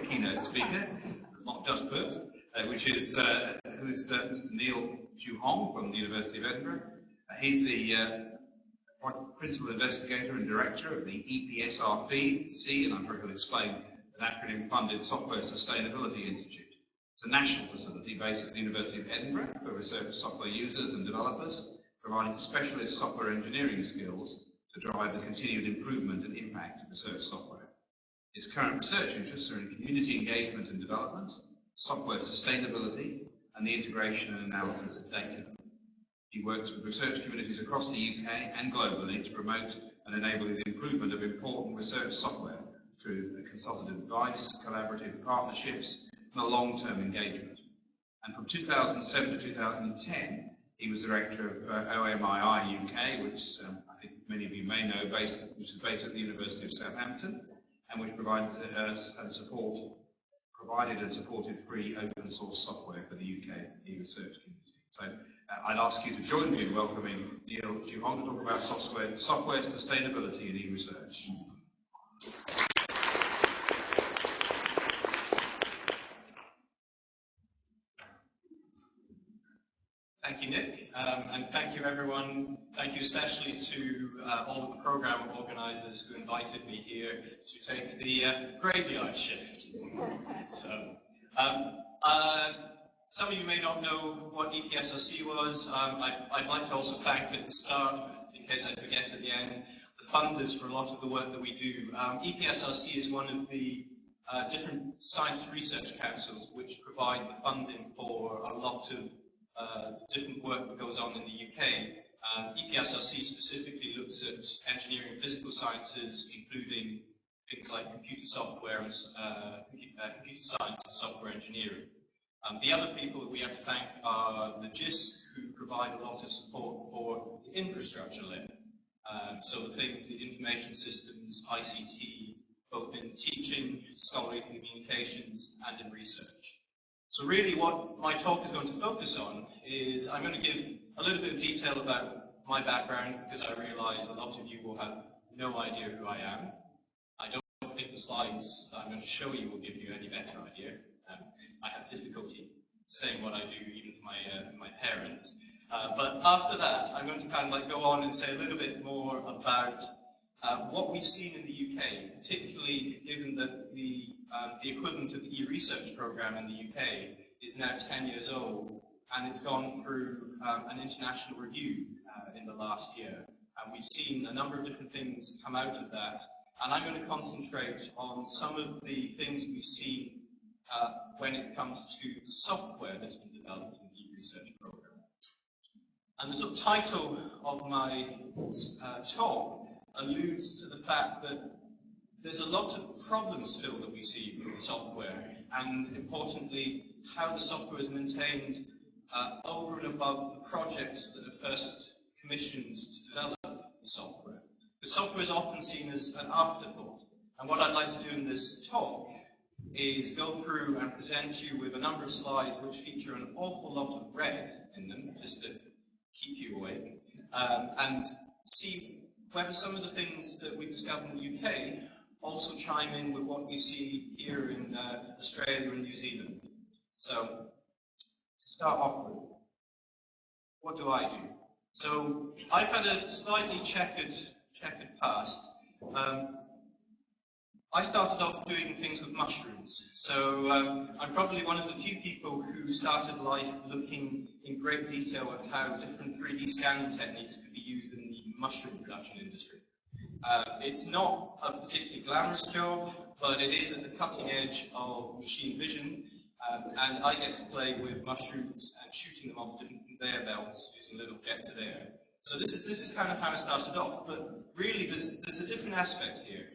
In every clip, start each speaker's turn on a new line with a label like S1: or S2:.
S1: keynote speaker, not just first, who's Mr. Neil Chue from the University of Edinburgh. He's the Principal Investigator and Director of the EPSRC, and I'm sure he'll explain, an acronym-funded Software Sustainability Institute. It's a national facility based at the University of Edinburgh for research software users and developers, providing specialist software engineering skills to drive the continued improvement and impact of research software. His current research interests are in community engagement and development, software sustainability, and the integration and analysis of data. He works with research communities across the UK and globally to promote and enable the improvement of important research software through consultative advice, collaborative partnerships, and a long-term engagement. And from 2007 to 2010, he was director of OMII UK, which I think many of you may know, which is based at the University of Southampton, and which provided and supported free open source software for the UK e-research community. So I'd ask you to join me in welcoming Neil Chue to talk about software sustainability in e-research.
S2: Thank you, Nick, and thank you, everyone. Thank you especially to all of the program organisers who invited me here to take the graveyard shift. So, some of you may not know what EPSRC was. I'd like to also thank at the start, in case I forget at the end, the funders for a lot of the work that we do. EPSRC is one of the different science research councils which provide the funding for a lot of different work that goes on in the UK. EPSRC specifically looks at engineering and physical sciences, including things like computer software and computer science and software engineering. The other people that we have to thank are the GISC, who provide a lot of support for the infrastructure layer. So the things, the information systems, ICT, both in teaching, scholarly communications, and in research. So really what my talk is going to focus on is I'm going to give a little bit of detail about my background, because I realise a lot of you will have no idea who I am. I don't think the slides that I'm going to show you will give you any better idea. I have difficulty saying what I do even to my parents. But after that, I'm going to kind of like go on and say a little bit more about what we've seen in the UK, particularly given that the equivalent of the e-research program in the UK is now 10 years old, and it's gone through an international review in the last year. And we've seen a number of different things come out of that, and I'm going to concentrate on some of the things we've seen when it comes to the software that's been developed in the e-research program. And the sort of title of my talk alludes to the fact that there's a lot of problems still that we see with the software, and importantly, how the software is maintained over and above the projects that are first commissioned to develop the software. The software is often seen as an afterthought, and what I'd like to do in this talk is go through and present you with a number of slides which feature an awful lot of red in them, just to keep you awake, and see whether some of the things that we've discovered in the UK also chime in with what we see here in Australia and New Zealand. So, to start off with, what do I do? So, I've had a slightly checkered past. I started off doing things with mushrooms, so I'm probably one of the few people who started life looking in great detail at how different 3D scanning techniques could be used in the mushroom production industry. It's not a particularly glamorous job, but it is at the cutting edge of machine vision, and I get to play with mushrooms and shooting them off different conveyor belts using a little objective air. So this is kind of how I started off, but really there's a different aspect here.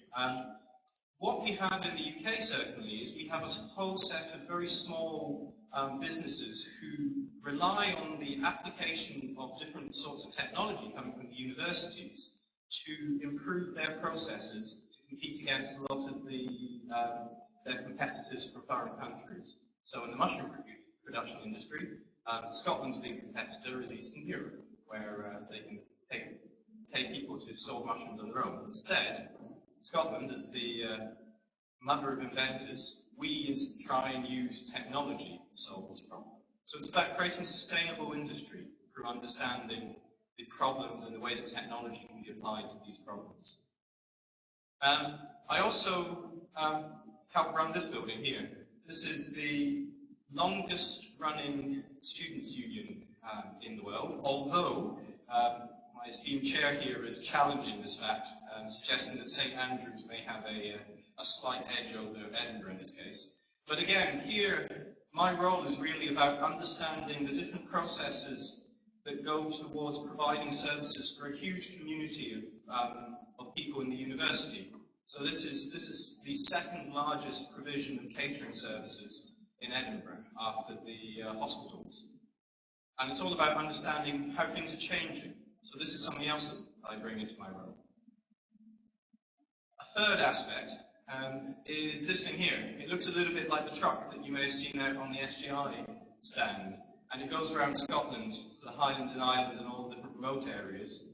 S2: What we have in the UK, certainly, is we have a whole set of very small businesses who rely on the application of different sorts of technology coming from the universities to improve their processes to compete against a lot of their competitors from foreign countries. So in the mushroom production industry, Scotland's big competitor is Eastern Europe, where they can pay people to source mushrooms on their own. Instead, Scotland, as the mother of inventors, we try and use technology to solve this problem. So it's about creating sustainable industry through understanding the problems and the way that technology can be applied to these problems. I also help run this building here. This is the longest running students' union in the world, although my esteemed chair here is challenging this fact, suggesting that St Andrews may have a slight edge over Edinburgh in this case. But again, here, my role is really about understanding the different processes that go towards providing services for a huge community of people in the university. So this is the second largest provision of catering services in Edinburgh after the hospitals. And it's all about understanding how things are changing. So this is something else that I bring into my role. A third aspect is this thing here. It looks a little bit like the truck that you may have seen out on the SGI stand. And it goes around Scotland to the Highlands and Islands and all the different remote areas.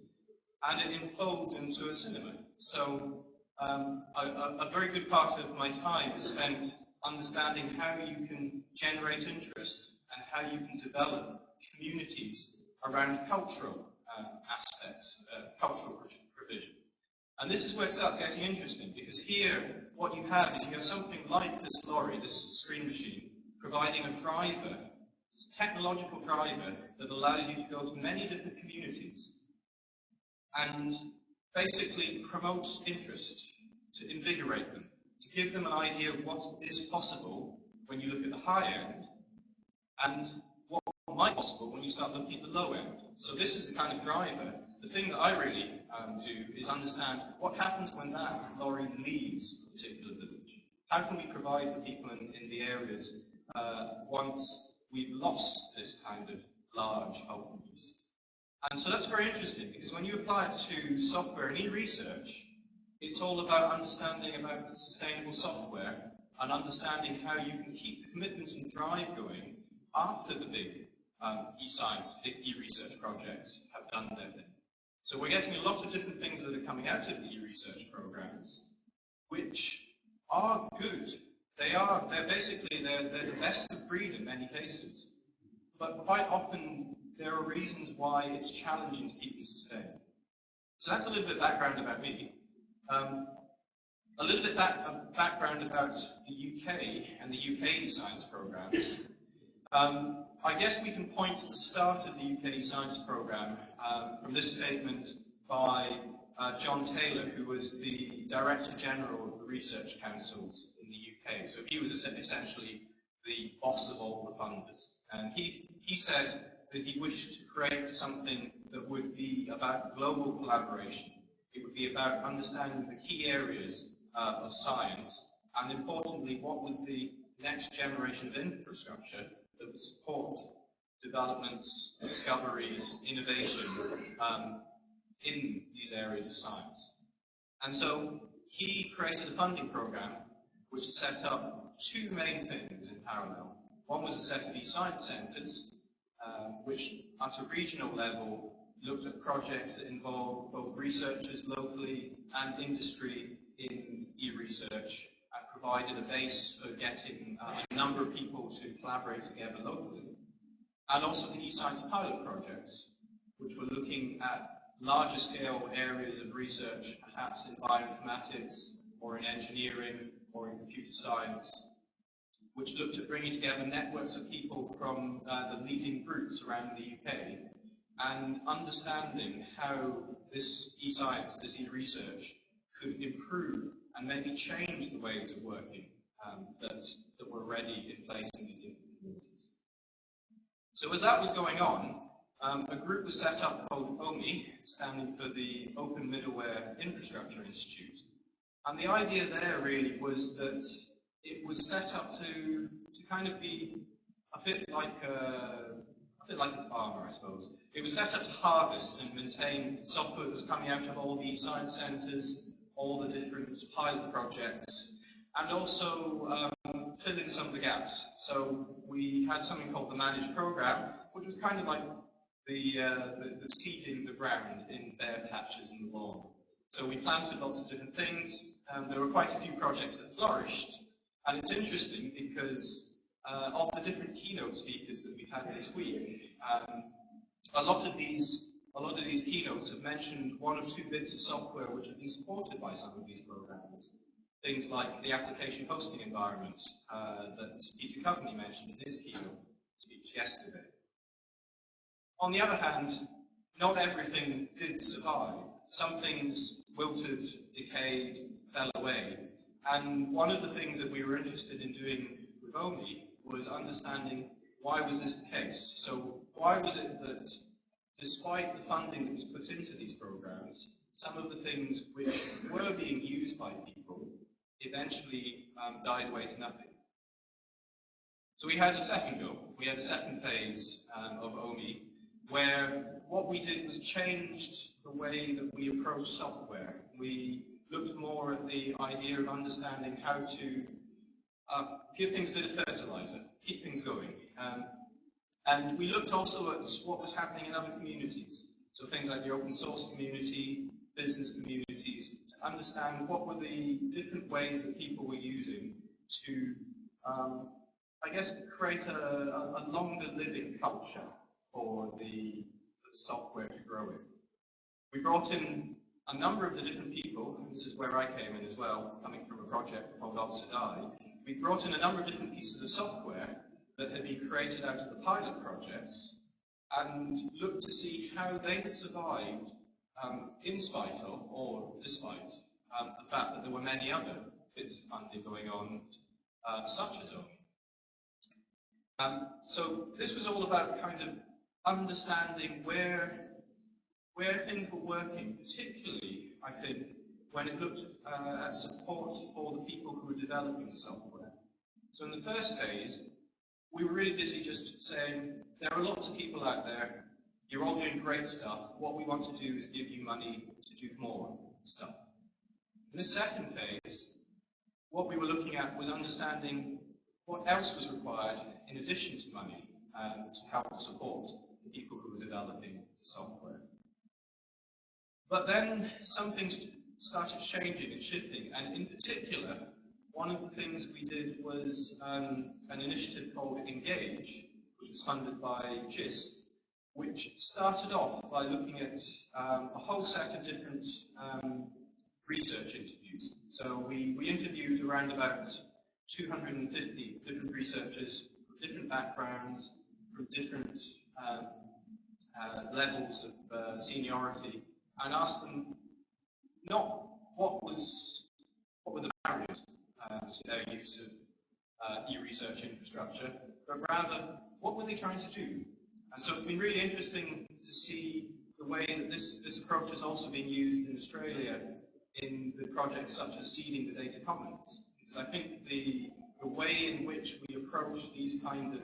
S2: And it enfolds into a cinema. So a very good part of my time is spent understanding how you can generate interest and how you can develop communities around cultural aspects, cultural provision. And this is where it starts getting interesting, because here what you have is you have something like this lorry, this screen machine, providing a driver. It's a technological driver that allows you to go to many different communities and basically promote interest, to invigorate them, to give them an idea of what is possible when you look at the high end and what might be possible when you start looking at the low end. So this is the kind of driver. The thing that I really do is understand what happens when that lorry leaves a particular village. How can we provide for people in the areas once we've lost this kind of large open use? And so that's very interesting, because when you apply it to software and e-research, it's all about understanding about sustainable software and understanding how you can keep the commitment and drive going after the big e-science, big e-research projects have done their thing. So we're getting a lot of different things that are coming out of the e-research programs, which are good. They're basically the best of breed in many cases. But quite often, there are reasons why it's challenging to keep them sustained. So that's a little bit of background about me. A little bit background about the UK and the UK science programs. I guess we can point to the start of the UK science program from this statement by John Taylor, who was the Director General of the Research Councils in the UK. So he was essentially the boss of all the funders. And he said that he wished to create something that would be about global collaboration. It would be about understanding the key areas of science, and importantly, what was the next generation of infrastructure that would support developments, discoveries, innovation in these areas of science. And so he created a funding program which set up two main things in parallel. One was a set of e-science centres, which at a regional level looked at projects that involved both researchers locally and industry in e-research, and provided a base for getting a number of people to collaborate together locally. And also the e-science pilot projects, which were looking at larger scale areas of research, perhaps in bioinformatics, or in engineering, or in computer science, which looked at bringing together networks of people from the leading groups around the UK, and understanding how this e-science, this e-research, could improve and maybe change the ways of working that were already in place in these different communities. So as that was going on, a group was set up called OMI, standing for the Open Middleware Infrastructure Institute. And the idea there really was that it was set up to kind of be a bit like a farmer, I suppose. It was set up to harvest and maintain software that was coming out of all the science centres, all the different pilot projects, and also fill in some of the gaps. So we had something called the managed program, which was kind of like the seeding the ground in bare patches in the lawn. So we planted lots of different things, and there were quite a few projects that flourished. And it's interesting because of the different keynote speakers that we've had this week, a lot of these keynotes have mentioned one or two bits of software which have been supported by some of these programs. Things like the application hosting environment that Peter Coveney mentioned in his keynote speech yesterday. On the other hand, not everything did survive. Some things wilted, decayed, fell away. And one of the things that we were interested in doing with OMI was understanding why was this the case. So why was it that despite the funding that was put into these programs, some of the things which were being used by people eventually died away to nothing? So we had a second go. We had a second phase of OMI, where what we did was changed the way that we approach software. We looked more at the idea of understanding how to give things a bit of fertilizer, keep things going. And we looked also at what was happening in other communities. So things like the open source community, business communities, to understand what were the different ways that people were using to, I guess, create a longer living culture for the software to grow in. We brought in a number of the different people, and this is where I came in as well, coming from a project called Obsidai. We brought in a number of different pieces of software that had been created out of the pilot projects and looked to see how they had survived in spite of, or despite, the fact that there were many other bits of funding going on, such as OMI. So this was all about kind of understanding where things were working, particularly, I think, when it looked at support for the people who were developing the software. So in the first phase, we were really busy just saying, there are lots of people out there, you're all doing great stuff, what we want to do is give you money to do more stuff. In the second phase, what we were looking at was understanding what else was required in addition to money to help support the people who were developing the software. But then some things started changing and shifting, and in particular, one of the things we did was an initiative called Engage, which was funded by GIST, which started off by looking at a whole set of different research interviews. So we interviewed around about 250 different researchers from different backgrounds, from different levels of seniority, and asked them not what were the barriers to their use of e-research infrastructure, but rather what were they trying to do. And so it's been really interesting to see the way that this approach is also being used in Australia in the projects such as Seeding the Data Commons. Because I think the way in which we approach these kind of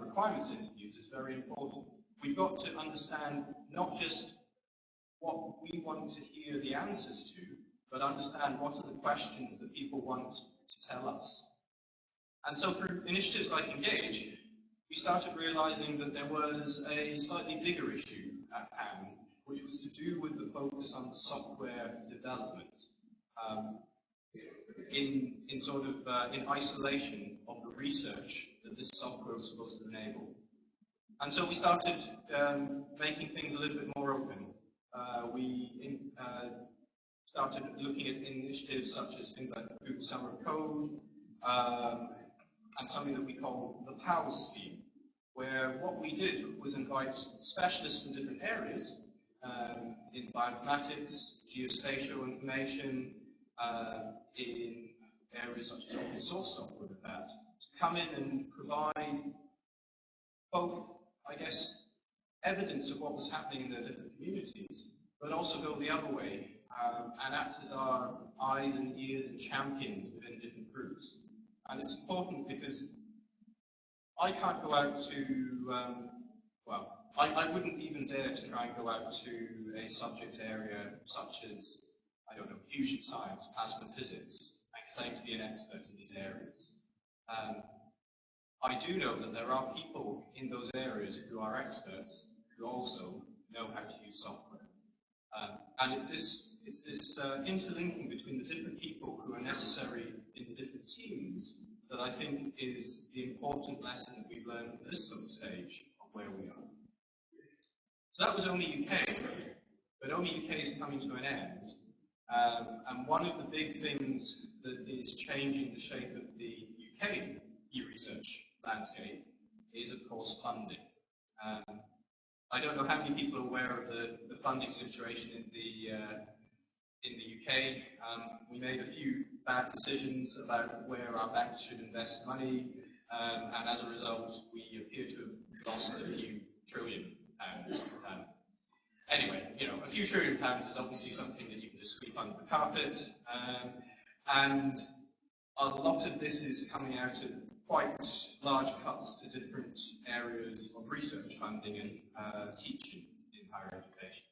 S2: requirements interviews is very important. We've got to understand not just what we want to hear the answers to, but understand what are the questions that people want to tell us. And so for initiatives like Engage, we started realizing that there was a slightly bigger issue at hand, which was to do with the focus on the software development in isolation of the research that this software was supposed to enable. And so we started making things a little bit more open. We started looking at initiatives such as things like Google Summer of Code, and something that we call the PALS scheme, where what we did was invite specialists from different areas, in bioinformatics, geospatial information, in areas such as open source software, in fact, to come in and provide both, I guess, evidence of what was happening in their different communities, but also go the other way and act as our eyes and ears and champions within different groups. And it's important because I can't go out to, I wouldn't even dare to try and go out to a subject area such as, I don't know, fusion science, plasma physics, and claim to be an expert in these areas. I do know that there are people in those areas who are experts who also know how to use software. And it's it's this interlinking between the different people who are necessary in the different teams that I think is the important lesson that we've learned from this sort of stage of where we are. So that was OMI UK, but OMI UK is coming to an end. And one of the big things that is changing the shape of the UK e-research landscape is, of course, funding. I don't know how many people are aware of the funding situation in the UK. We made a few bad decisions about where our banks should invest money, and as a result, we appear to have lost a few trillion pounds. Anyway, you know, a few trillion pounds is obviously something that you can just sweep under the carpet, and a lot of this is coming out of quite large cuts to different areas of research funding and teaching in higher education.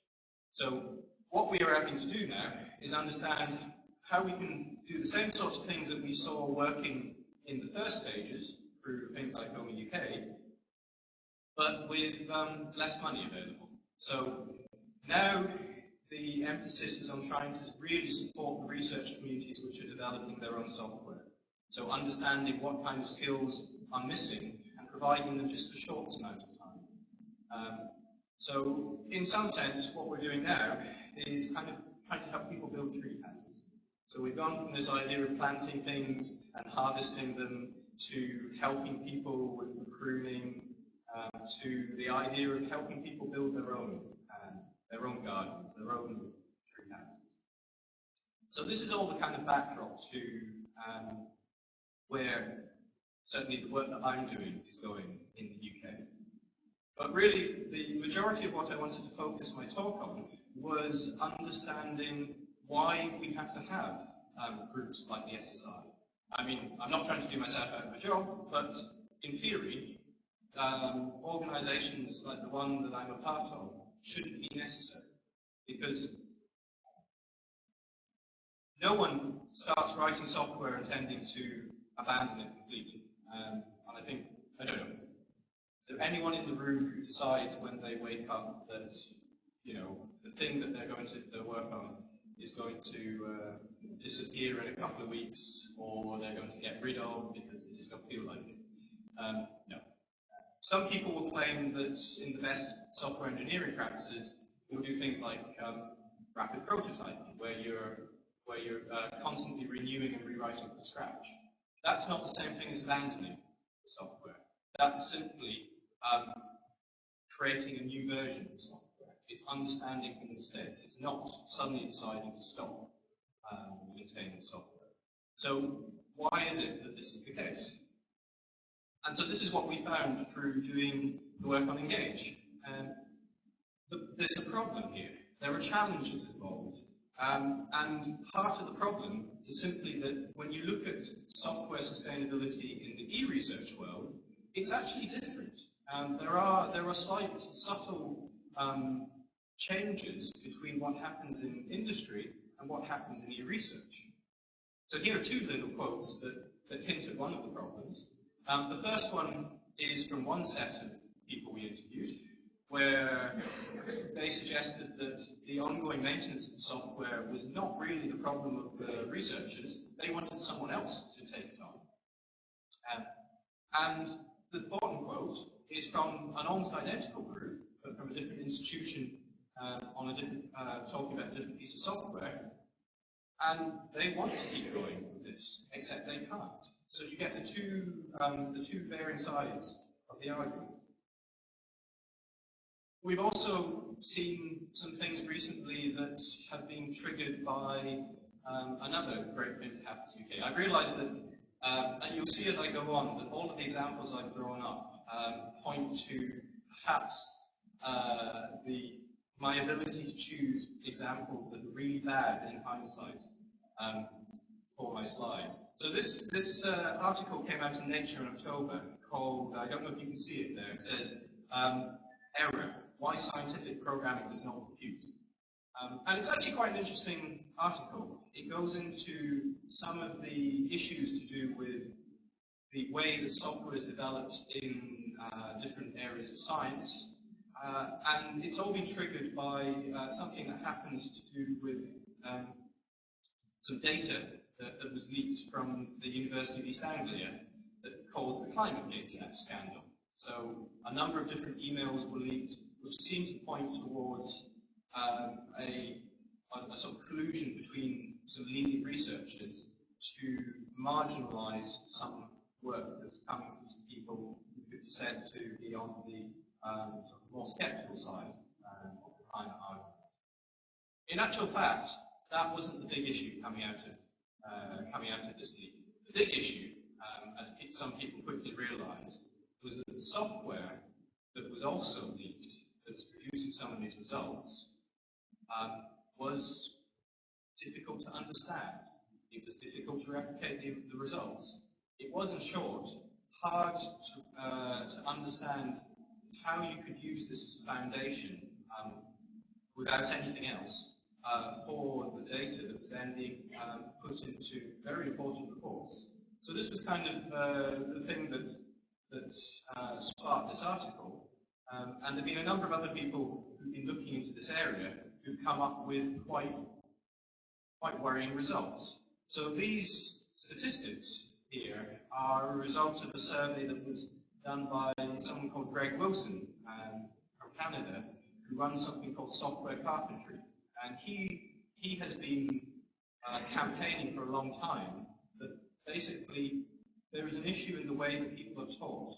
S2: So what we are having to do now is understand how we can do the same sorts of things that we saw working in the first stages through things like OMI UK, but with less money available. So now the emphasis is on trying to really support the research communities which are developing their own software. So understanding what kind of skills are missing and providing them just for a short amount of time. So in some sense, what we're doing now is kind of trying to help people build tree houses. So we've gone from this idea of planting things and harvesting them to helping people with the pruning, to the idea of helping people build their own gardens, their own tree houses. So this is all the kind of backdrop to where certainly the work that I'm doing is going in the UK. But really, the majority of what I wanted to focus my talk on was understanding why we have to have groups like the SSI. I mean, I'm not trying to do myself out of a job, but in theory, organizations like the one that I'm a part of shouldn't be necessary, because no one starts writing software intending to abandon it completely. And I think, I don't know, is there anyone in the room who decides when they wake up that, you know, the thing that they're going to work on is going to disappear in a couple of weeks, or they're going to get rid of because they just don't feel like it? No. Some people will claim that in the best software engineering practices, you'll do things like rapid prototyping, where you're constantly renewing and rewriting from scratch. That's not the same thing as abandoning the software. That's simply creating a new version of the software. It's understanding from the mistakes. It's not suddenly deciding to stop maintaining the software. So why is it that this is the case? And so this is what we found through doing the work on Engage. There's a problem here. There are challenges involved. And part of the problem is simply that when you look at software sustainability in the e-research world, it's actually different. There are slight, subtle changes between what happens in industry and what happens in e-research. So here are two little quotes that hint at one of the problems. The first one is from one set of people we interviewed, where they suggested that the ongoing maintenance of the software was not really the problem of the researchers. They wanted someone else to take it on. And the bottom quote is from an almost identical group, but from a different institution on a different, talking about a different piece of software. And they want to keep going with this, except they can't. So you get the two varying sides of the argument. We've also seen some things recently that have been triggered by another great thing to happen to the UK. I've realized that, and you'll see as I go on, that all of the examples I've thrown up point to perhaps my ability to choose examples that are really bad in hindsight for my slides. So this article came out in Nature in October called, I don't know if you can see it there, it says, Error, Why Scientific Programming Does Not Compute. And it's actually quite an interesting article. It goes into some of the issues to do with the way that software is developed in different areas of science. And it's all been triggered by something that happens to do with some data that was leaked from the University of East Anglia that caused the Climategate scandal. So a number of different emails were leaked, which seemed to point towards a sort of collusion between some leading researchers to marginalise some work that's coming to people who could be said to be on the sort of more sceptical side of the climate argument. In actual fact, that wasn't the big issue coming out of this leak. The big issue, as some people quickly realised, was that the software that was also leaked, that was producing some of these results, was difficult to understand. It was difficult to replicate the results. It was, in short, hard to understand how you could use this as a foundation without anything else for the data that was then being put into very important reports. So this was kind of the thing that sparked this article. And there have been a number of other people who've been looking into this area who've come up with quite worrying results. So these statistics here are a result of a survey that was done by someone called Greg Wilson from Canada, who runs something called Software Carpentry. And he has been campaigning for a long time that basically there is an issue in the way that people are taught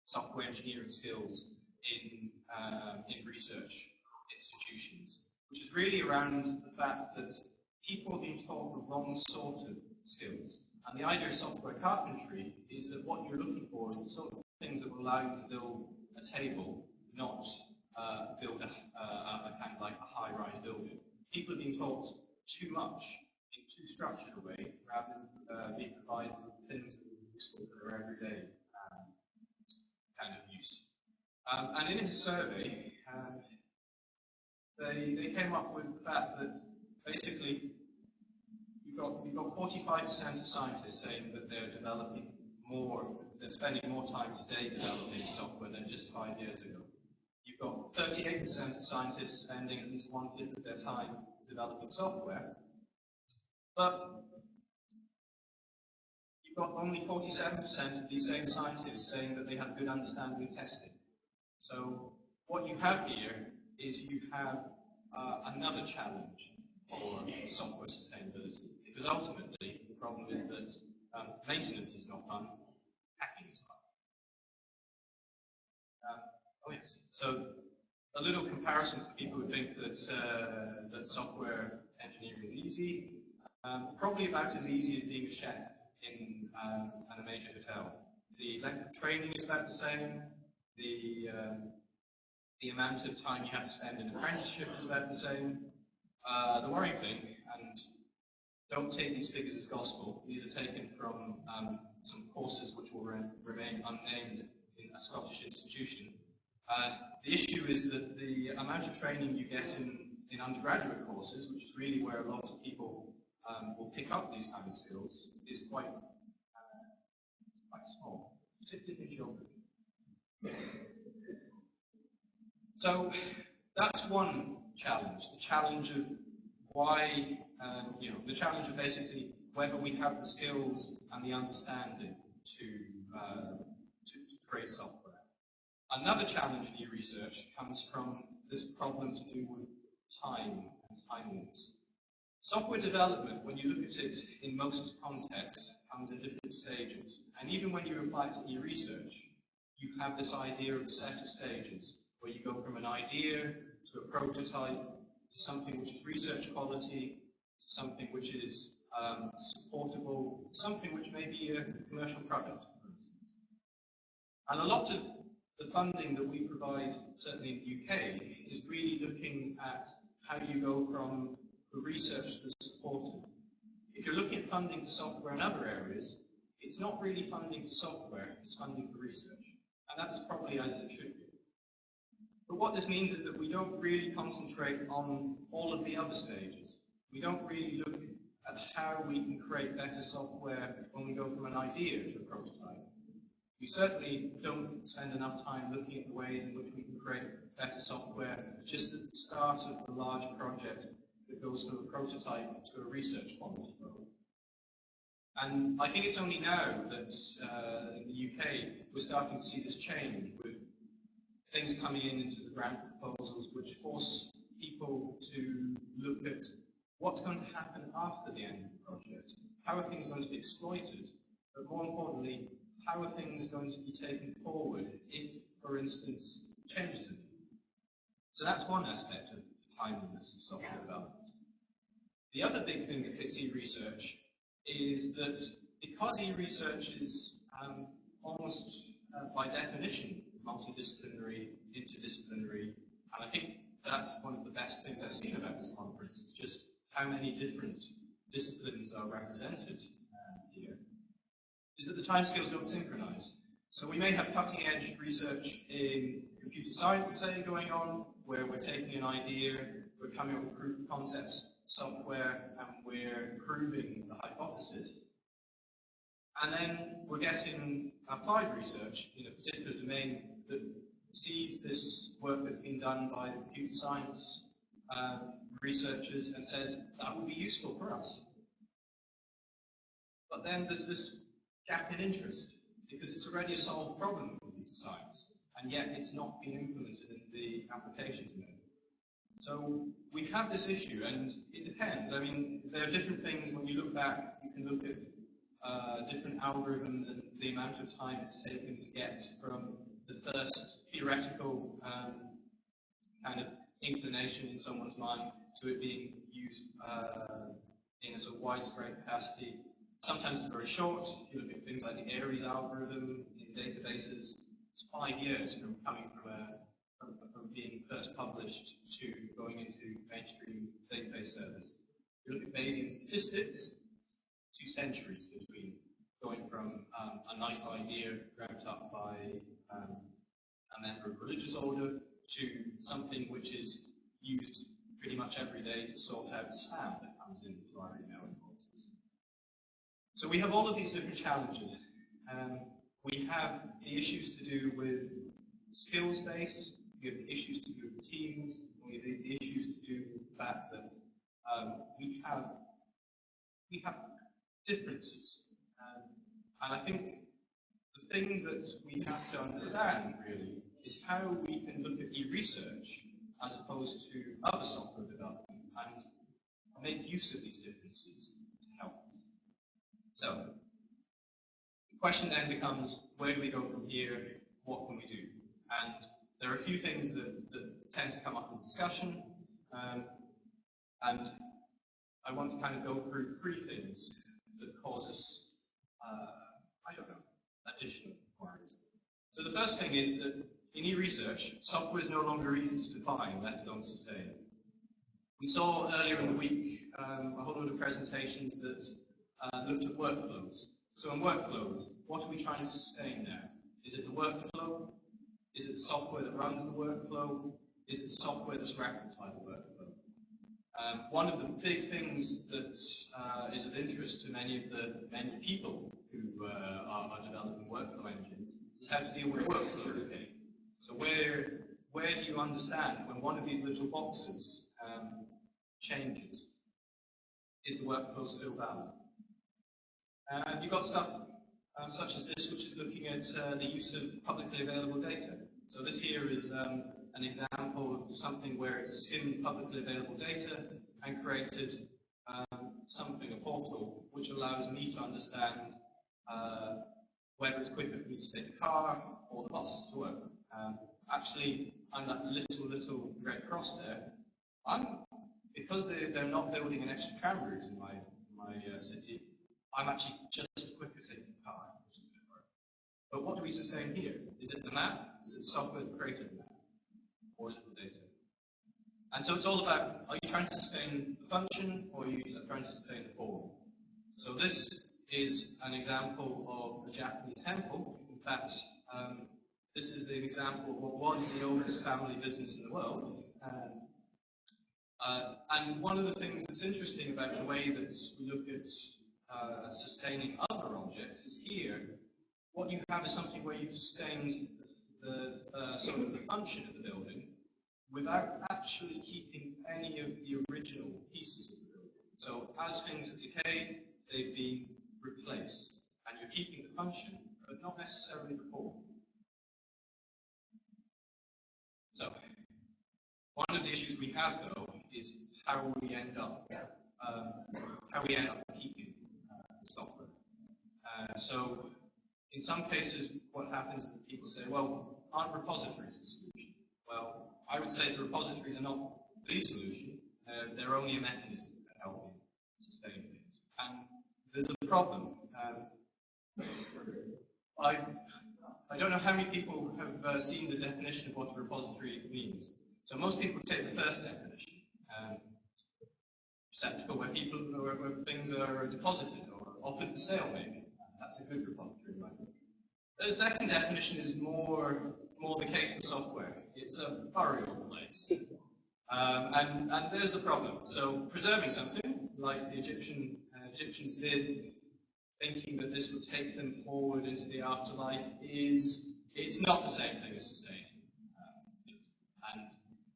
S2: software engineering skills in research institutions, which is really around the fact that people are being taught the wrong sort of skills. And the idea of software carpentry is that what you're looking for is the sort of things that will allow you to build a table, not build a kind of like a high-rise building. People are being taught too much in too structured a way, rather than being provided with things that are useful for their everyday kind of use. And in his survey, they came up with the fact that basically you've got 45% of scientists saying that they're spending more time today developing software than just 5 years ago. You've got 38% of scientists spending at least 1/5 of their time developing software, but you've got only 47% of these same scientists saying that they have a good understanding of testing. So what you have here is you have another challenge for software sustainability, because ultimately the problem is that maintenance is not fun, hacking is fun. Oh yes. So a little comparison for people who think that software engineering is easy. Probably about as easy as being a chef in a major hotel. The length of training is about the same. The amount of time you have to spend in apprenticeship is about the same. The worrying thing, and don't take these figures as gospel, these are taken from some courses which will remain unnamed in a Scottish institution. The issue is that the amount of training you get in undergraduate courses, which is really where a lot of people will pick up these kind of skills, is quite small, particularly in children. So that's one challenge, the challenge of why, the challenge of basically whether we have the skills and the understanding to create software. Another challenge in research comes from this problem to do with time and time limits. Software development, when you look at it in most contexts, comes in different stages. And even when you apply it to e-research, you have this idea of a set of stages, where you go from an idea to a prototype, to something which is research quality, to something which is supportable, something which may be a commercial product, for instance. And a lot of the funding that we provide, certainly in the UK, is really looking at how you go from the research to the supportive. If you're looking at funding for software in other areas, it's not really funding for software, it's funding for research. And that is probably as it should be. But what this means is that we don't really concentrate on all of the other stages. We don't really look at how we can create better software when we go from an idea to a prototype. We certainly don't spend enough time looking at the ways in which we can create better software just at the start of the large project that goes from a prototype to a research quality road. And I think it's only now that in the UK we're starting to see this change with things coming into the grant proposals which force people to look at what's going to happen after the end of the project. How are things going to be exploited? But more importantly, how are things going to be taken forward if, for instance, changes are needed? So that's one aspect of the timeliness of software development. The other big thing that hits e-research is that because e-research is almost by definition multidisciplinary, interdisciplinary, and I think that's one of the best things I've seen about this conference, is just how many different disciplines are represented here, is that the timescales don't synchronize. So we may have cutting edge research in computer science, say, going on, where we're taking an idea, we're coming up with proof of concepts software, and we're proving the hypothesis. And then we're getting applied research in a particular domain that sees this work that's been done by the computer science researchers and says that would be useful for us. But then there's this gap in interest because it's already a solved problem in computer science, and yet it's not being implemented in the application domain. So we have this issue, and it depends. I mean, there are different things when you look back. You can look at different algorithms and the amount of time it's taken to get from the first theoretical kind of inclination in someone's mind to it being used in a sort of widespread capacity. Sometimes it's very short. If you look at things like the Aries algorithm in databases, it's 5 years from coming from being first published to going into mainstream database servers. If you look at Bayesian statistics, 2 centuries between going from a nice idea dreamt up by a member of religious order to something which is used pretty much every day to sort out spam that comes into our email inboxes. So we have all of these different challenges. We have the issues to do with skills base, we have the issues to do with teams, and we have the issues to do with the fact that we have differences. And I think the thing that we have to understand really is how we can look at e-research as opposed to other software development and make use of these differences to help us. So the question then becomes, where do we go from here? What can we do? And there are a few things that tend to come up in discussion, and I want to kind of go through 3 things that cause us, additional inquiries. So the first thing is that in e-research, software is no longer easy to define, let alone sustain. We saw earlier in the week a whole load of presentations that looked at workflows. So in workflows, what are we trying to sustain now? Is it the workflow? Is it the software that runs the workflow? Is it the software that's referenced by the workflow? One of the big things that is of interest to many people who are developing workflow engines is how to deal with workflow decay. So where do you understand when one of these little boxes changes? Is the workflow still valid? You've got stuff such as this, which is looking at the use of publicly available data. So this here is an example of something where it's skimmed publicly available data and created something, a portal, which allows me to understand whether it's quicker for me to take the car or the bus to work. Actually, I'm that little red cross there. Because they're not building an extra tram route in my city, I'm actually just quicker taking the car, which is good work. But what do we sustain here? Is it the map? Is it the software that created the map? Or is it the data? And so it's all about, are you trying to sustain the function, or are you trying to sustain the form? So this is an example of a Japanese temple. In fact, this is an example of what was the oldest family business in the world. And one of the things that's interesting about the way that we look at sustaining other objects is here, what you have is something where you've sustained the sort of the function of the building without actually keeping any of the original pieces of the building. So as things have decayed, they've been replaced, and you're keeping the function, but not necessarily the form. So one of the issues we have, though, is how we end up keeping the software. So in some cases, what happens is that people say, well, aren't repositories the solution? Well, I would say the repositories are not the solution. They're only a mechanism for helping sustain things. And there's a problem. I don't know how many people have seen the definition of what a repository means. So most people take the first definition, receptacle where things are deposited or offered for sale, maybe. That's a good repository, right? The second definition is more the case for software. It's a burial place. And there's the problem. So preserving something, like the Egyptians did, thinking that this would take them forward into the afterlife, it's not the same thing as sustaining. And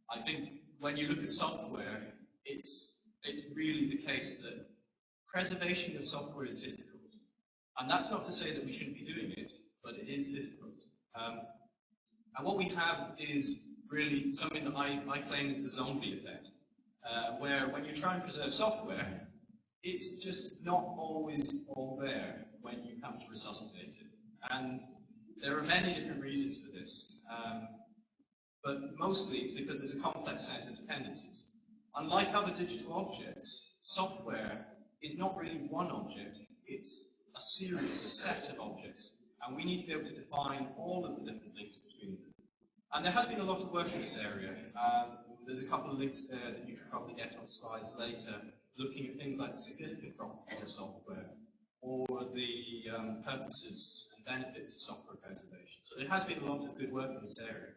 S2: I think when you look at software, it's really the case that preservation of software is difficult. And that's not to say that we shouldn't be doing it, but it is difficult. And what we have is really something that I claim is the zombie effect, where when you try and preserve software, it's just not always all there when you come to resuscitate it. And there are many different reasons for this, but mostly it's because there's a complex set of dependencies. Unlike other digital objects, software is not really one object, it's a series, a set of objects, and we need to be able to define all of the different links between them. And there has been a lot of work in this area. There's a couple of links there that you should probably get on slides later, looking at things like the significant properties of software, or the purposes and benefits of software preservation. So there has been a lot of good work in this area.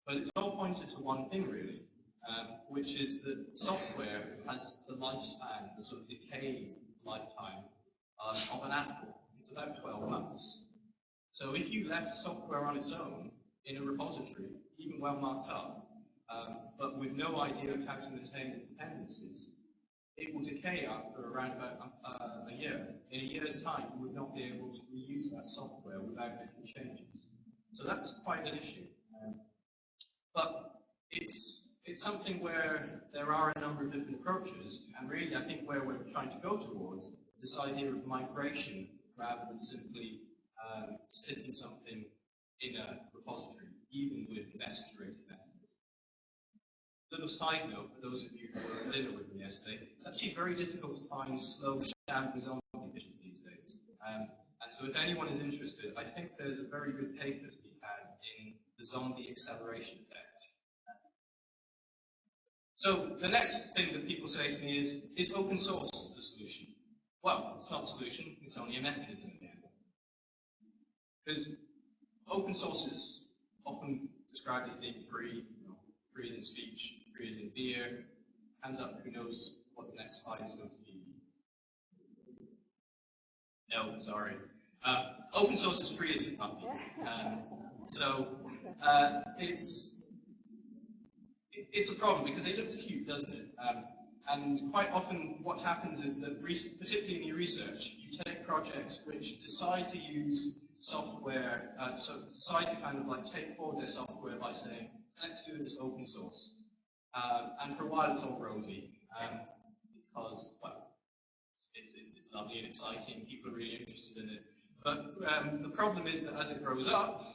S2: But it's all pointed to one thing, really, which is that software has the lifespan, the sort of decay lifetime of an apple. It's about 12 months. So if you left software on its own in a repository, even well marked up, but with no idea of how to maintain its dependencies, it will decay after around about a year. In a year's time, you would not be able to reuse that software without making changes. So that's quite an issue. But it's something where there are a number of different approaches, and really I think where we're trying to go towards is this idea of migration rather than simply sticking something in a repository, even with the best curated method. Little side note for those of you who were at dinner with me yesterday, it's actually very difficult to find slow shambling zombie images these days. And so if anyone is interested, I think there's a very good paper to be had in the zombie acceleration effect. So the next thing that people say to me is open source the solution? Well, it's not the solution, it's only a mechanism again. Because open source is often described as being free, free as in speech, free as in beer. Hands up, who knows what the next slide is going to be? No, sorry. Open source is free as in puppy. It's a problem because it looks cute, doesn't it? And quite often what happens is that, particularly in your research, you take projects which decide to use software, so decide to kind of like take forward their software by saying, let's do it as open source. And for a while it's all rosy, because, well, it's lovely and exciting, people are really interested in it. But the problem is that as it grows up,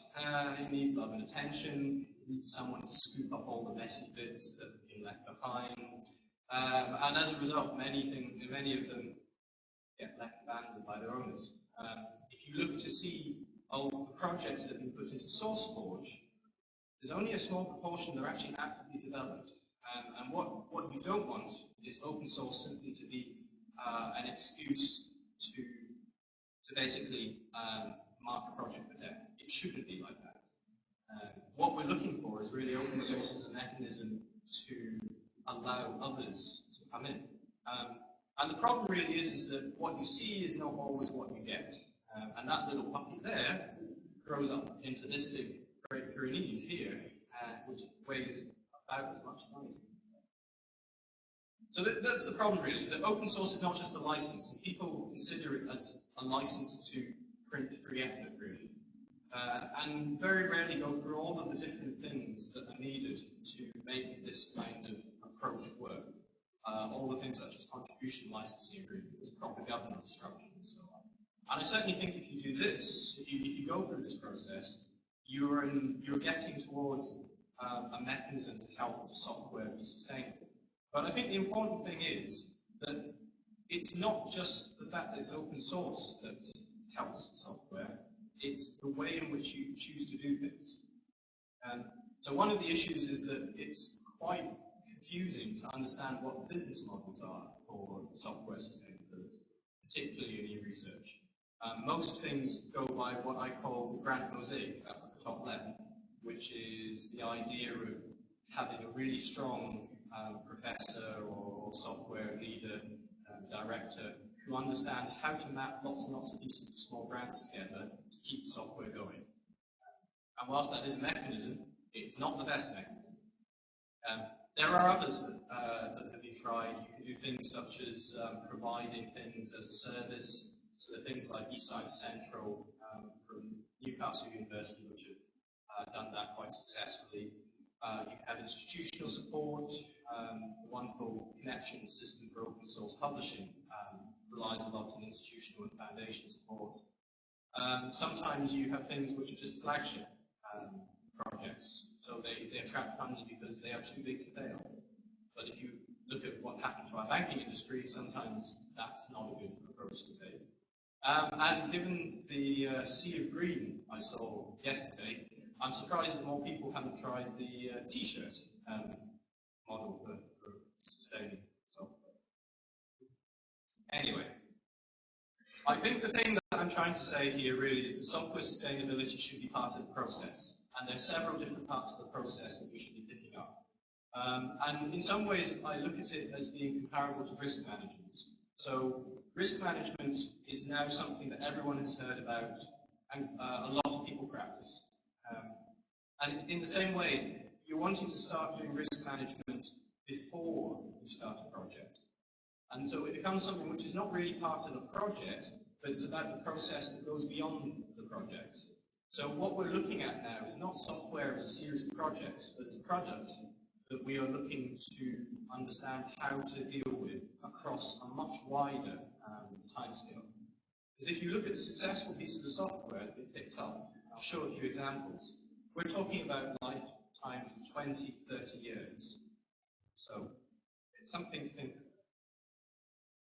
S2: it needs love and attention, it needs someone to scoop up all the messy bits that have been left behind. And as a result, many of them get left abandoned by their owners. If you look to see all the projects that have been put into SourceForge, there's only a small proportion that are actually actively developed. And what we don't want is open source simply to be an excuse to basically mark a project for death. It shouldn't be like that. What we're looking for is really open source as a mechanism to allow others to come in. And the problem really is that what you see is not always what you get. And that little puppy there grows up into this big great Pyrenees here, which weighs about as much as I do. So that's the problem, really, is that open source is not just a license, and people consider it as a license to print free effort, really. And very rarely go through all of the different things that are needed to make this kind of approach work. All the things such as contribution licensing agreements, proper governance structures, and so on. And I certainly think if you do this, if you go through this process, you're getting towards a mechanism to help the software be sustainable. But I think the important thing is that it's not just the fact that it's open source that helps the software, it's the way in which you choose to do things. So one of the issues is that it's quite confusing to understand what the business models are for software sustainability, particularly in e-research. Most things go by what I call the grant mosaic up at the top left, which is the idea of having a really strong professor or software leader, director, who understands how to map lots and lots of pieces of small grants together to keep the software going. And whilst that is a mechanism, it's not the best mechanism. There are others that have been tried. You can do things such as providing things as a service. So there are things like eScience Central from Newcastle University, which have done that quite successfully. You can have institutional support. The wonderful connection system for open source publishing relies a lot on institutional and foundation support. Sometimes you have things which are just flagship projects, so they attract funding because they are too big to fail. But if you look at what happened to our banking industry, sometimes that's not a good approach to take. And given the sea of green I saw yesterday, I'm surprised that more people haven't tried the T-shirt model for sustaining software. Anyway, I think the thing that I'm trying to say here really is that software sustainability should be part of the process, and there are several different parts of the process that we should be picking up. And in some ways, I look at it as being comparable to risk management. So risk management is now something that everyone has heard about, and a lot of people practice. And in the same way, you're wanting to start doing risk management before you start a project. And so it becomes something which is not really part of the project, but it's about the process that goes beyond the project. So what we're looking at now is not software as a series of projects, but as a product that we are looking to understand how to deal with across a much wider timescale. Because if you look at the successful pieces of software that we picked up, I'll show a few examples. We're talking about lifetimes of 20, 30 years. So it's something to think about.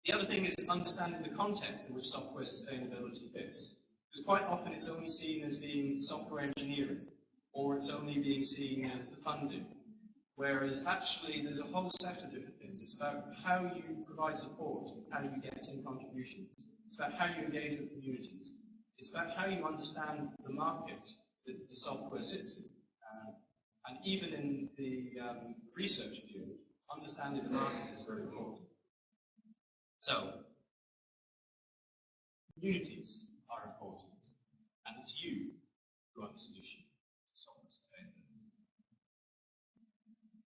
S2: The other thing is understanding the context in which software sustainability fits. Because quite often it's only seen as being software engineering, or it's only being seen as the funding. Whereas actually there's a whole set of different things. It's about how you provide support, how you get in contributions. It's about how you engage with communities. It's about how you understand the market that the software sits in. And even in the research field, understanding the market is very important. So, communities are important, and it's you who are the solution to software sustainability.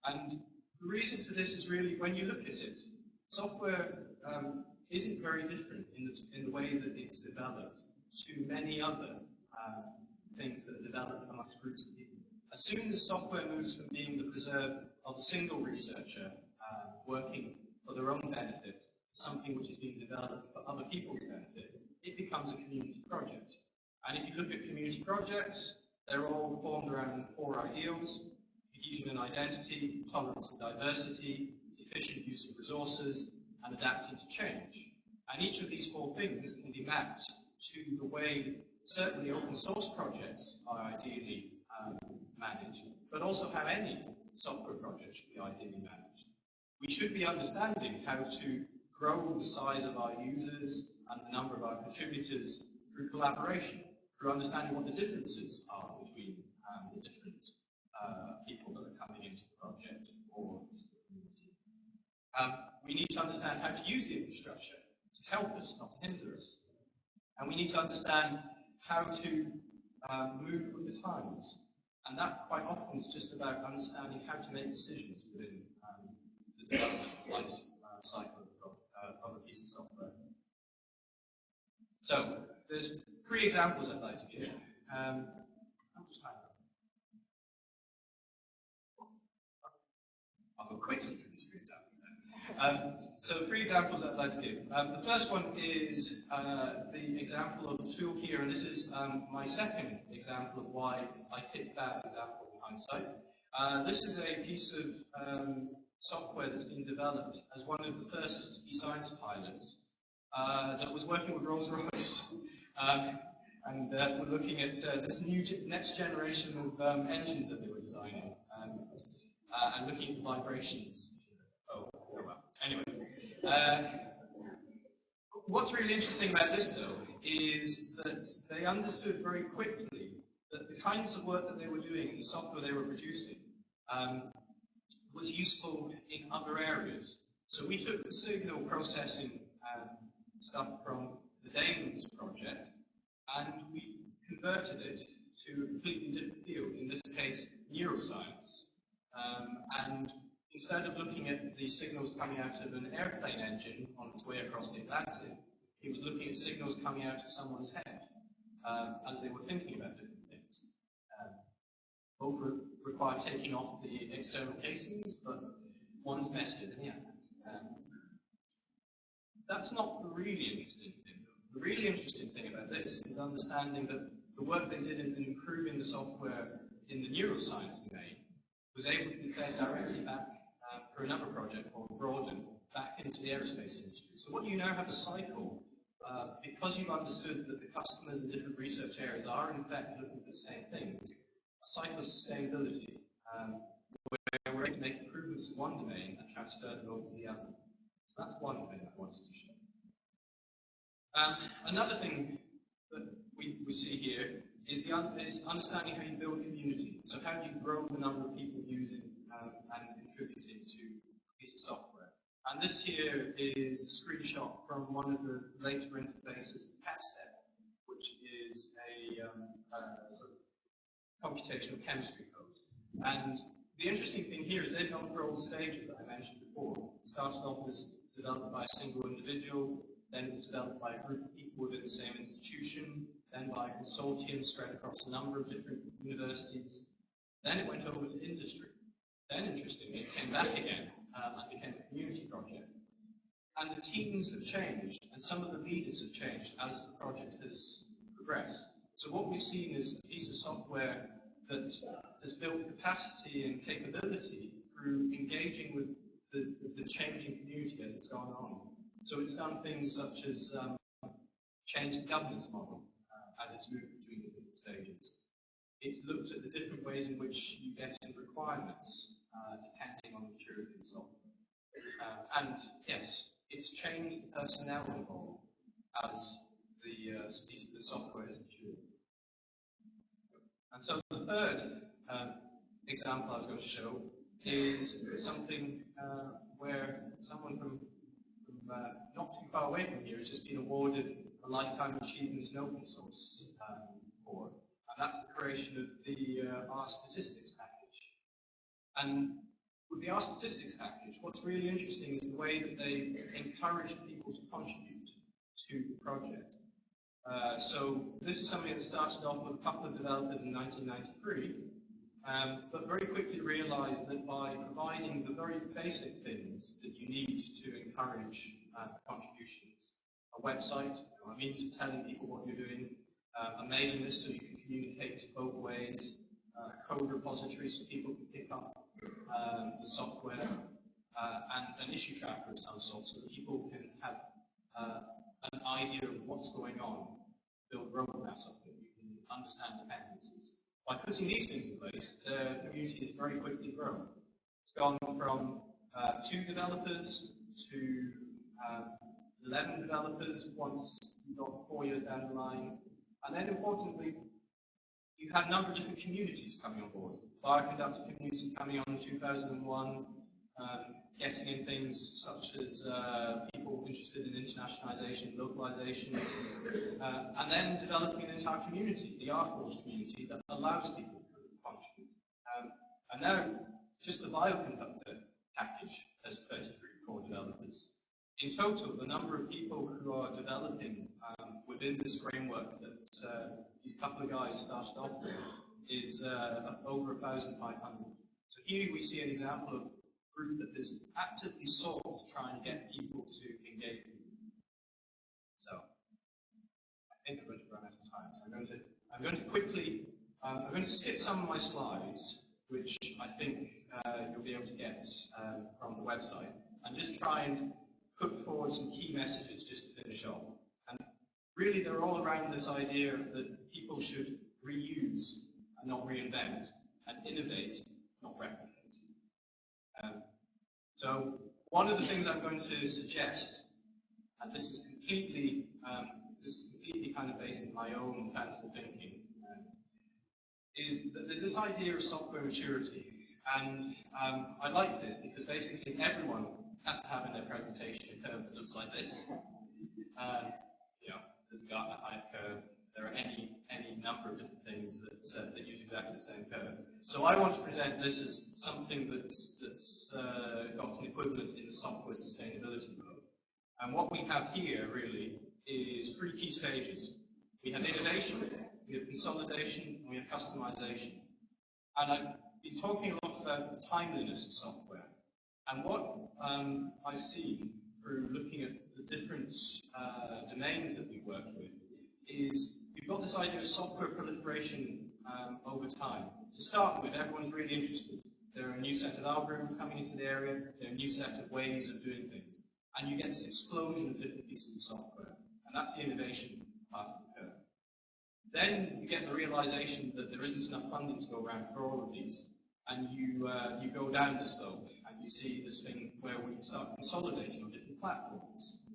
S2: And the reason for this is really, when you look at it, software isn't very different in the way that it's developed to many other things that are developed amongst groups of people. As soon as software moves from being the preserve of a single researcher working for their own benefit to something which is being developed for other people's benefit, it becomes a community project. And if you look at community projects, they're all formed around 4 ideals: cohesion and identity, tolerance and diversity, efficient use of resources, and adapting to change. And each of these 4 things can be mapped to the way certainly open source projects are ideally managed, but also how any software project should be ideally managed. We should be understanding how to grow the size of our users and the number of our contributors through collaboration, through understanding what the differences are between the different people that are coming into the project or into the community. We need to understand how to use the infrastructure to help us, not to hinder us. And we need to understand how to move with the times. And that quite often is just about understanding how to make decisions within the development life cycle of a piece of software. So there's 3 examples I'd like to give. I'll just type them. I'll go quickly through these 3 examples then. So 3 examples I'd like to give. The first one is the example of the tool here, and this is my second example of why I picked that example in hindsight. This is a piece of software that's been developed as one of the first e-science pilots that was working with Rolls-Royce. And we're looking at this next generation of engines that they were designing, and looking at the vibrations. Oh well. Anyway, what's really interesting about this, though, is that they understood very quickly that the kinds of work that they were doing and the software they were producing was useful in other areas. So we took the signal processing stuff from the Damon's project, and we converted it to a completely different field, in this case, neuroscience. And instead of looking at the signals coming out of an airplane engine on its way across the Atlantic, he was looking at signals coming out of someone's head as they were thinking about different things. Both require taking off the external casings, but one's messier than the other. That's not the really interesting thing. The really interesting thing about this is understanding that the work they did in improving the software in the neuroscience domain was able to be fed directly back for another project called Broaden, back into the aerospace industry. So what you now have a cycle, because you've understood that the customers in different research areas are in fact looking for the same things, a cycle of sustainability, where we're able to make improvements in one domain and transfer them over to the other. So that's one thing I wanted to show. Another thing that we see here is understanding how you build community. So how do you grow the number of people using and contributing to a piece of software? And this here is a screenshot from one of the later interfaces to PetStep, which is a sort of computational chemistry code. And the interesting thing here is they've gone through all the stages that I mentioned before. It started off as developed by a single individual, then it was developed by a group of people within the same institution, then by a consortium spread across a number of different universities. Then it went over to industry. Then, interestingly, it came back again and became a community project. And the teams have changed, and some of the leaders have changed as the project has progressed. So what we've seen is a piece of software that has built capacity and capability through engaging with the changing community as it's gone on. So it's done things such as change the governance model as it's moved between the different stages. It's looked at the different ways in which you get in requirements depending on the maturity of the software. And yes, it's changed the personnel involved as the software has matured. And so the third example I was going to show is something where someone from not too far away from here has just been awarded a Lifetime Achievement in Open Source for, and that's the creation of the R Statistics package. And with the R Statistics package, what's really interesting is the way that they've encouraged people to contribute to the project. So this is something that started off with a couple of developers in 1993, but very quickly realized that by providing the very basic things that you need to encourage contributions, a website, a means of telling people what you're doing, a mailing list so you can communicate both ways, a code repository so people can pick up the software, and an issue tracker of some sort so that people can have an idea of what's going on, build roadmaps of it, you can understand dependencies. By putting these things in place, the community has very quickly grown. It's gone from 2 developers to 11 developers once you got 4 years down the line. And then importantly, you had a number of different communities coming on board. Bioconductor community coming on in 2001, getting in things such as people interested in internationalization, localization, and then developing an entire community, the RForge community, that allows people to contribute. And now, just the bioconductor package has 33 core developers. In total, the number of people who are developing within this framework that these couple of guys started off with is over 1,500. So here we see an example of a group that is actively sought to try and get people to engage with them. So I think I'm going to run out of time. So I'm going to quickly, I'm going to skip some of my slides, which I think you'll be able to get from the website, and just try and put forward some key messages just to finish off. And really, they're all around this idea that people should reuse and not reinvent, and innovate, not replicate. So one of the things I'm going to suggest, and this is completely kind of based on my own fanciful thinking, is that there's this idea of software maturity. And I like this because basically everyone has to have in their presentation a curve that looks like this. You know, there's a Gartner hype curve. There are any number of different things that use exactly the same curve. So I want to present this as something that's got an equivalent in the software sustainability mode. And what we have here really is 3 key stages. We have innovation, we have consolidation, and we have customization. And I've been talking a lot about the timeliness of software. And what I've seen through looking at the different domains that we've worked with is we've got this idea of software proliferation over time. To start with, everyone's really interested. There are a new set of algorithms coming into the area, there are a new set of ways of doing things. And you get this explosion of different pieces of software. And that's the innovation part of the curve. Then you get the realization that there isn't enough funding to go around for all of these. And you go down the slope, and you see this thing where we start consolidating on different platforms.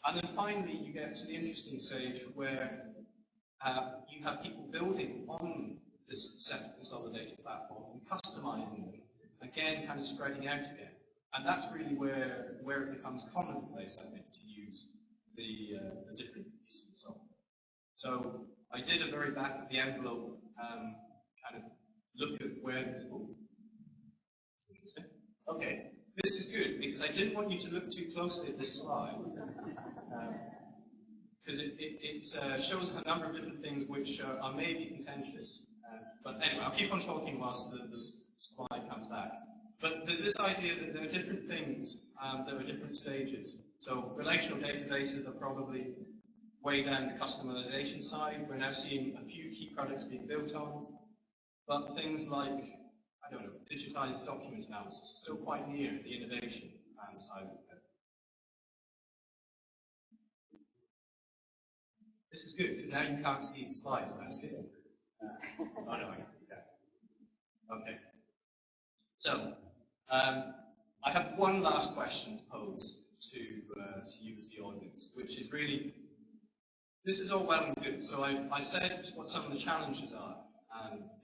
S2: And then finally, you get to the interesting stage where you have people building on this set of consolidated platforms and customizing them, again, kind of spreading out again. And that's really where it becomes commonplace, I think, to use the different pieces of software. So I did a very back of the envelope kind of look at where this. Interesting. Okay, this is good because I didn't want you to look too closely at this slide because it shows a number of different things which are maybe contentious. But anyway, I'll keep on talking whilst the slide comes back. But there's this idea that there are different things, there are different stages. So relational databases are probably way down the customization side. We're now seeing a few key products being built on. But things like, I don't know, digitized document analysis is still quite near the innovation side of it. This is good, because now you can't see the slides that I'm skipping. Oh no, I can do that. Okay. So, I have one last question to pose to you as the audience, which is really, this is all well and good. So I've said what some of the challenges are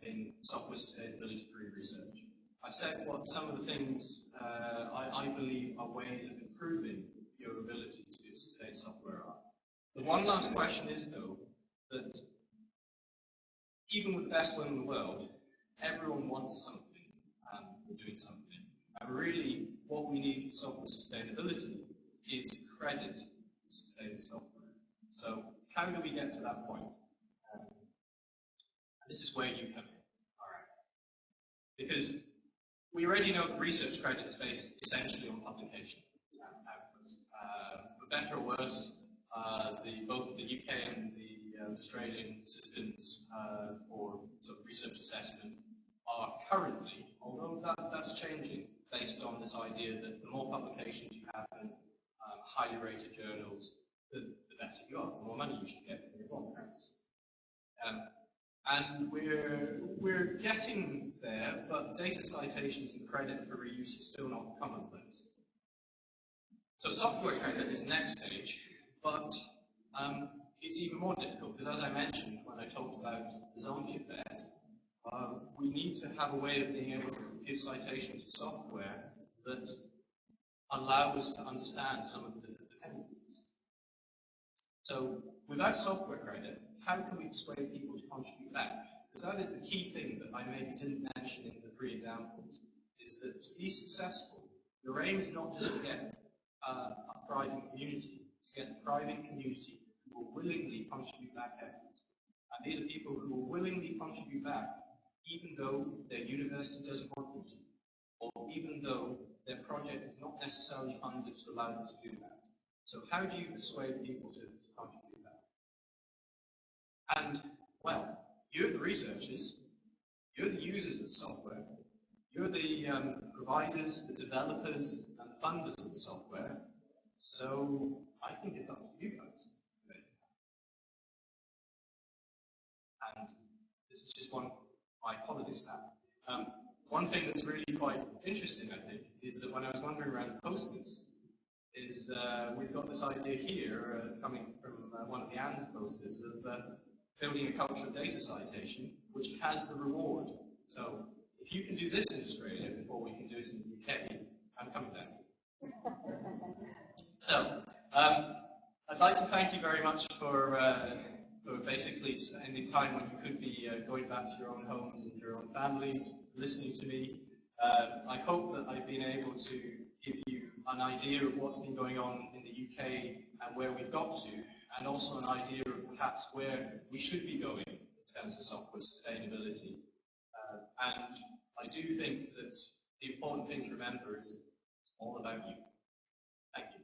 S2: in software sustainability through research. I've said what some of the things I believe are ways of improving your ability to sustain software are. The one last question is, though, that even with the best will in the world, everyone wants something for doing something. And really, what we need for software sustainability is credit to sustain software. So how do we get to that point? This is where you come in. All right. Because we already know that research credit is based essentially on publication output. For better or worse, both the UK and the Australian systems for sort of research assessment are currently, although that's changing, based on this idea that the more publications you have in highly rated journals, the better you are, the more money you should get from your blog grants. And we're getting there, but data citations and credit for reuse is still not commonplace. So software credit is the next stage, but it's even more difficult because, as I mentioned when I talked about the zombie effect, we need to have a way of being able to give citations to software that allow us to understand some of the different dependencies. So without software credit, how can we persuade people to contribute back? because that is the key thing that I maybe didn't mention in the 3 examples, is that to be successful, your aim is not just to get a thriving community, it's to get a thriving community who will willingly contribute back effort. And these are people who will willingly contribute back, even though their university doesn't want them to, or even though their project is not necessarily funded to allow them to do that. So how do you persuade people to contribute that? And, well, you're the researchers, you're the users of the software, you're the providers, the developers, and the funders of the software, so I think it's up to you guys. And this is just my holiday snap. One thing that's really quite interesting, I think, is that when I was wandering around the posters, is we've got this idea here, coming from one of the ANDS posters, of building a culture of data citation, which has the reward. So if you can do this in Australia before we can do it in the UK, I'm coming down. So I'd like to thank you very much for basically spending time when you could be going back to your own homes and your own families, listening to me. I hope that I've been able to give you an idea of what's been going on in the UK and where we've got to, and also an idea of perhaps where we should be going in terms of software sustainability. And I do think that the important thing to remember is it's all about you. Thank you.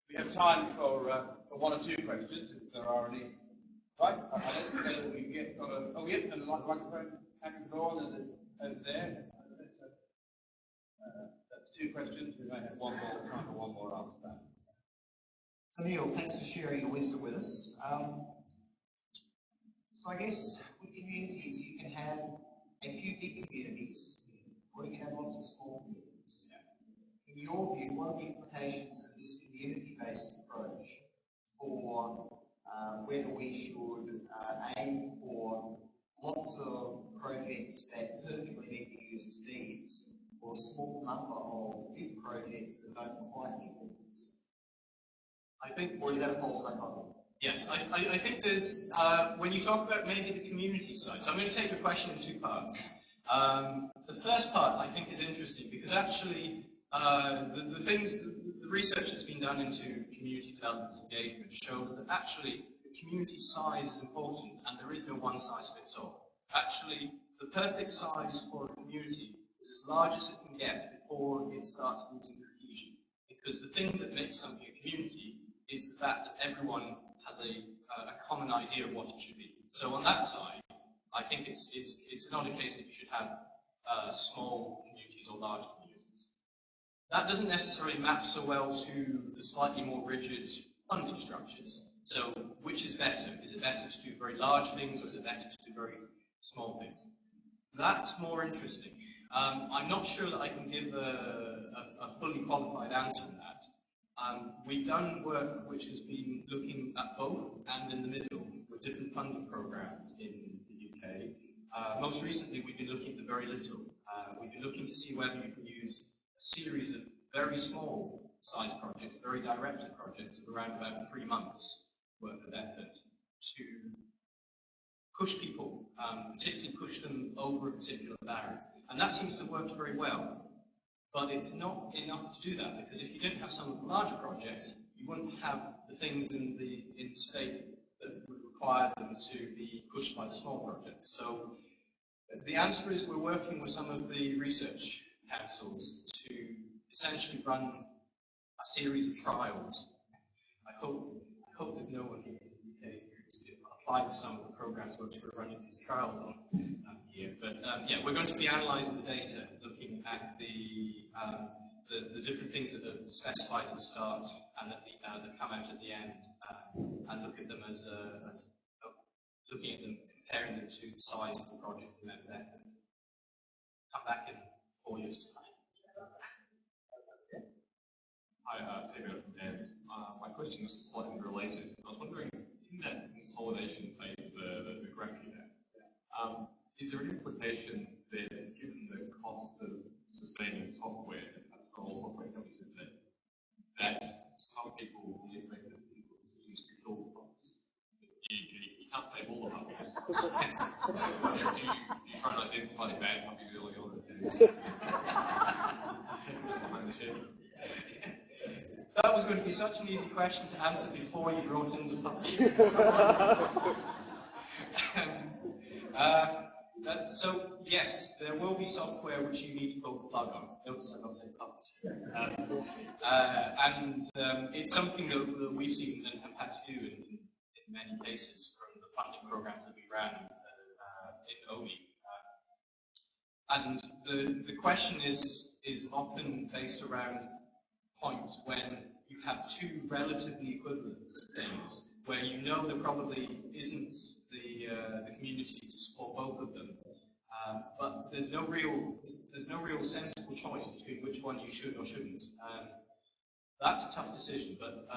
S3: We have time for 1 or 2 questions, if there are any. Right, I don't know we get. And the microphone happy to go on over there. That's 2 questions. We may have time for one more after that.
S4: So Neil, thanks for sharing your wisdom with us. So I guess with communities, you can have a few big communities, or you can have lots of small communities. In your view, what are the implications of this community-based approach for whether we should aim for lots of projects that perfectly meet the user's needs, or a small number of big projects that don't quite meet their needs?
S2: I think,
S4: or is that a false dichotomy?
S2: Yes, I think there's, when you talk about maybe the community side, so I'm going to take your question in 2 parts. The first part I think is interesting because actually the research that's been done into community development engagement shows that actually the community size is important and there is no one size fits all. Actually, the perfect size for a community is as large as it can get before it starts losing cohesion. Because the thing that makes something a community is the fact that everyone has a common idea of what it should be. So on that side, I think it's not a case that you should have small communities or large communities. That doesn't necessarily map so well to the slightly more rigid funding structures. So which is better? Is it better to do very large things or is it better to do very small things? That's more interesting. I'm not sure that I can give a fully qualified answer to that. We've done work which has been looking at both and in the middle with different funding programs in the UK. Most recently, we've been looking at the very little. We've been looking to see whether you can use a series of very small size projects, very directed projects of around about 3 months worth of effort to push people, particularly push them over a particular barrier. And that seems to work very well. But it's not enough to do that, because if you didn't have some of the larger projects, you wouldn't have the things in the state that would require them to be pushed by the small projects. So the answer is we're working with some of the research councils to essentially run a series of trials. I hope there's no one here in the UK who applies some of the programs which we're running these trials on here. But yeah, we're going to be analysing the data, looking at the different things that are specified at the start and that come out at the end, and look at them as looking at them, comparing them to the size of the project and the effort. Come back in 4 years' time.
S5: Hi, Samuel from NES. My question is slightly related. I was wondering, in that consolidation phase of the graph you have, is there an implication that, given the cost of software, and perhaps not all software companies, is that some people need to make the difficult decisions to kill the bugs. You can't save all the bugs. do you try and identify the bad puppies early on and take them behind the shed?
S2: That was going to be such an easy question to answer before you brought in the puppies. So yes, there will be software which you need to pull the plug on. Notice I'm not saying puppies. It's something that we've seen and have had to do in many cases from the funding programs that we ran in OMI. And the question is often based around point when you have two relatively equivalent things, where you know there probably isn't the community to support both of them, but there's no real sensible choice between which one you should or shouldn't. That's a tough decision, but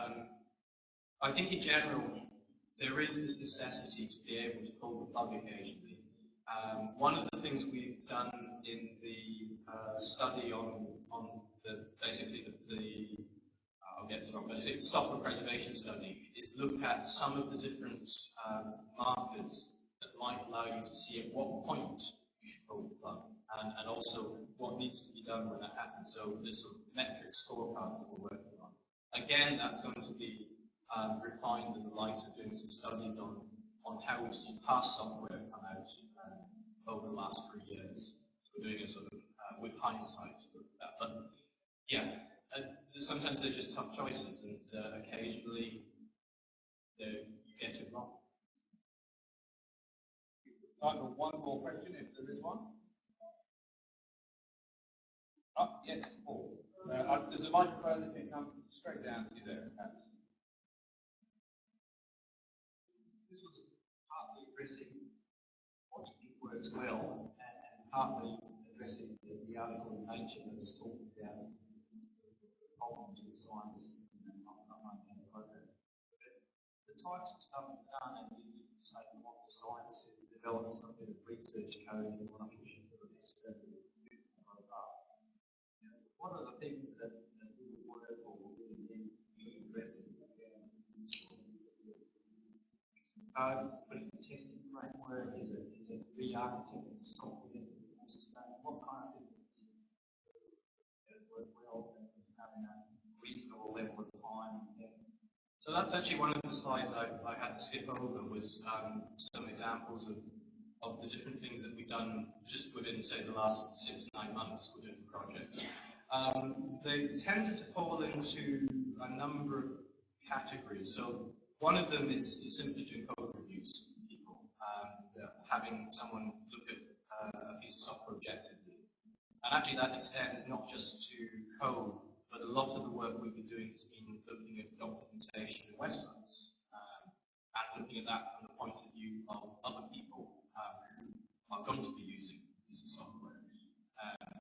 S2: I think in general there is this necessity to be able to pull the plug occasionally. One of the things we've done in the study on I'll get this wrong, but the software preservation study is look at some of the different markers that might allow you to see at what point you should pull the plug, and also what needs to be done when that happens. So this sort of metric scorecards that we're working on. Again, that's going to be refined in the light of doing some studies on how we've seen past software come out over the last 3 years. So we're doing a sort of with hindsight to look at that. But yeah, sometimes they're just tough choices, and occasionally you get it wrong.
S3: Time for one more question, if there is one. Oh, yes, Paul. There's a microphone that can come straight down to you there, perhaps.
S6: This was partly addressing what you think works well, and partly addressing the article in Nature that was talking about the problem to scientists and not maintaining the program. The types of stuff you've done, and you say you want the scientists to develop some bit of research code and you want to push it to the next level. What are the things that will work or will really need to address it? Putting a testing framework, is it re-architecting software to sustain? What kind of things work well and having a reasonable level of time?
S2: So that's actually one of the slides I had to skip over, was some examples of the different things that we've done just within, say, the last 6 to 9 months with different projects. They tended to fall into a number of categories. So one of them is simply doing code reviews for people, having someone look at a piece of software objectively. And actually that extends not just to code, but a lot of the work we've been doing has been looking at documentation and websites, and looking at that from the point of view of other people who are going to be using this software.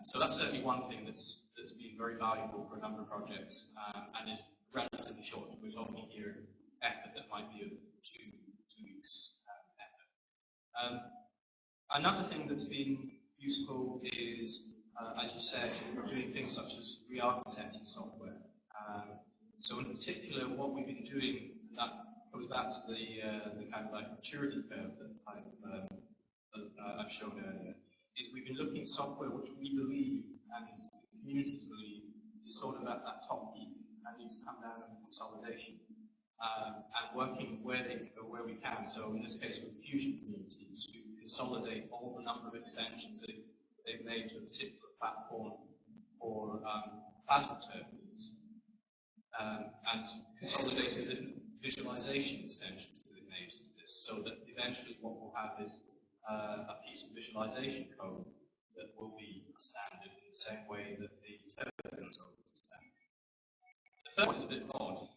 S2: So that's certainly one thing that's been very valuable for a number of projects, and is relatively short. We're talking here effort that might be of two weeks effort. Another thing that's been useful is, as you said, doing things such as re-architecting software. So in particular, what we've been doing, that goes back to the kind of like maturity curve that I've shown earlier, is we've been looking at software which we believe, and the communities believe, is sort of at that top peak and needs to come down in consolidation. And working where we can. So in this case with the Fusion community, to consolidate all the number of extensions that they've made to a particular platform for plasma turbines, and consolidating different visualization extensions that they've made to this, so that eventually what we'll have is a piece of visualization code that will be standard in the same way that the turbine code is standard. The third one is a bit odd.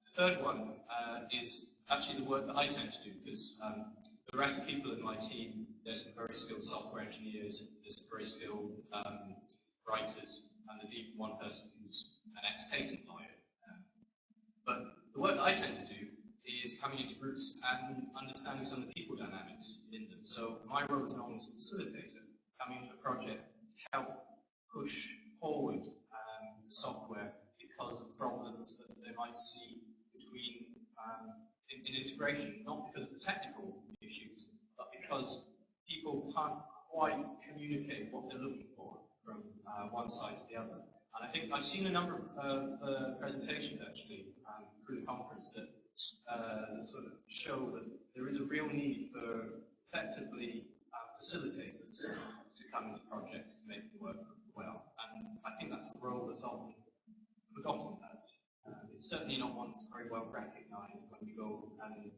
S2: The third one is actually the work that I tend to do, because the rest of the people in my team, there's some very skilled software engineers, there's some very skilled writers, and there's even one person who's an ex-patent lawyer. But the work that I tend to do is coming into groups and understanding some of the people dynamics in them. So my role is known as a facilitator, coming into a project to help push forward the software because of problems that they might see between in integration, not because of the technical issues, but because people can't quite communicate what they're looking for from one side to the other. And I think I've seen a number of presentations actually through the conference that sort of show that there is a real need for effectively facilitators to come into projects to make them work well. And I think that's a role that's often forgotten about. It's certainly not one that's very well recognized when we go and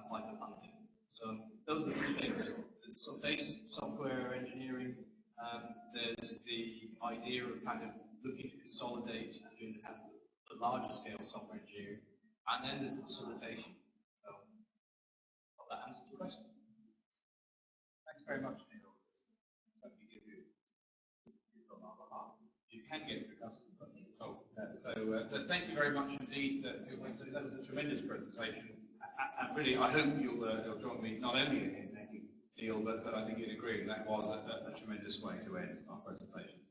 S2: apply for funding. So those are the three things. There's sort of base software engineering, there's the idea of kind of looking to consolidate and doing kind of the larger scale software engineering, and then there's the facilitation. So, hope that answers the question.
S3: Thanks very much, Neil. You can get through custom. So thank you very much indeed. That was a tremendous presentation. And really, I hope you'll join me not only in thanking Neil, but I think you'd agree that was a tremendous way to end our presentation.